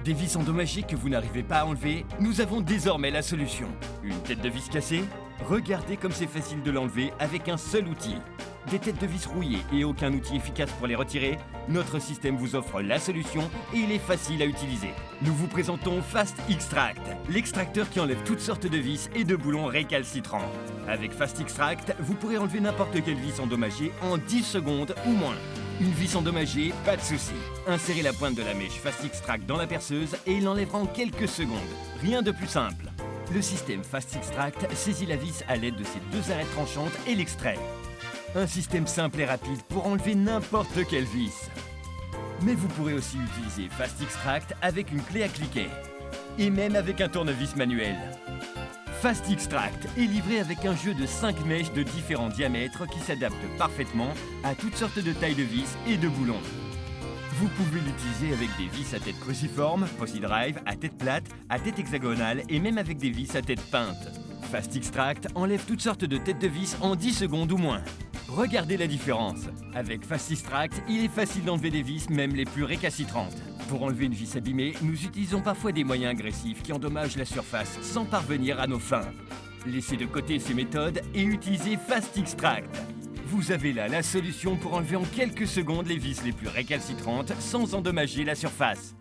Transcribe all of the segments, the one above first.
Des vis endommagées que vous n'arrivez pas à enlever, nous avons désormais la solution. Une tête de vis cassée? Regardez comme c'est facile de l'enlever avec un seul outil. Des têtes de vis rouillées et aucun outil efficace pour les retirer? Notre système vous offre la solution et il est facile à utiliser. Nous vous présentons Fast Extract, l'extracteur qui enlève toutes sortes de vis et de boulons récalcitrants. Avec Fast Extract, vous pourrez enlever n'importe quelle vis endommagée en 10 secondes ou moins. Une vis endommagée, pas de souci. Insérez la pointe de la mèche Fast Extract dans la perceuse et il l'enlèvera en quelques secondes. Rien de plus simple. Le système Fast Extract saisit la vis à l'aide de ses deux arêtes tranchantes et l'extrait. Un système simple et rapide pour enlever n'importe quelle vis. Mais vous pourrez aussi utiliser Fast Extract avec une clé à cliquet. Et même avec un tournevis manuel. Fast Extract est livré avec un jeu de 5 mèches de différents diamètres qui s'adaptent parfaitement à toutes sortes de tailles de vis et de boulons. Vous pouvez l'utiliser avec des vis à tête cruciforme, posi drive, à tête plate, à tête hexagonale et même avec des vis à tête peinte. Fast Extract enlève toutes sortes de têtes de vis en 10 secondes ou moins. Regardez la différence. Avec Fast Extract, il est facile d'enlever des vis, même les plus récalcitrantes. Pour enlever une vis abîmée, nous utilisons parfois des moyens agressifs qui endommagent la surface sans parvenir à nos fins. Laissez de côté ces méthodes et utilisez Fast Extract. Vous avez là la solution pour enlever en quelques secondes les vis les plus récalcitrantes sans endommager la surface.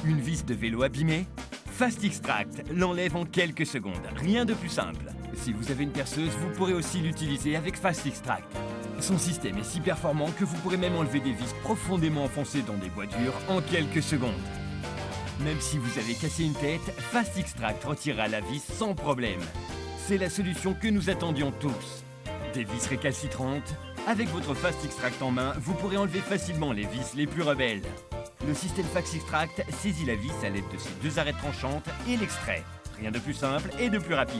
Une vis de vélo abîmée? Fast Extract l'enlève en quelques secondes, rien de plus simple. Si vous avez une perceuse, vous pourrez aussi l'utiliser avec Fast Extract. Son système est si performant que vous pourrez même enlever des vis profondément enfoncées dans des bois durs en quelques secondes. Même si vous avez cassé une tête, Fast Extract retirera la vis sans problème. C'est la solution que nous attendions tous. Des vis récalcitrantes? Avec votre Fast Extract en main, vous pourrez enlever facilement les vis les plus rebelles. Le système Fast Extract saisit la vis à l'aide de ses deux arêtes tranchantes et l'extrait. Rien de plus simple et de plus rapide.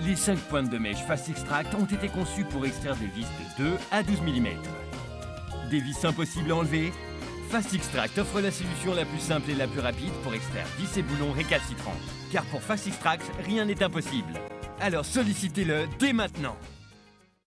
Les 5 pointes de mèche Fast Extract ont été conçues pour extraire des vis de 2 à 12 mm. Des vis impossibles à enlever? Fast Extract offre la solution la plus simple et la plus rapide pour extraire vis et boulons récalcitrants. Car pour Fast Extract, rien n'est impossible. Alors sollicitez-le dès maintenant.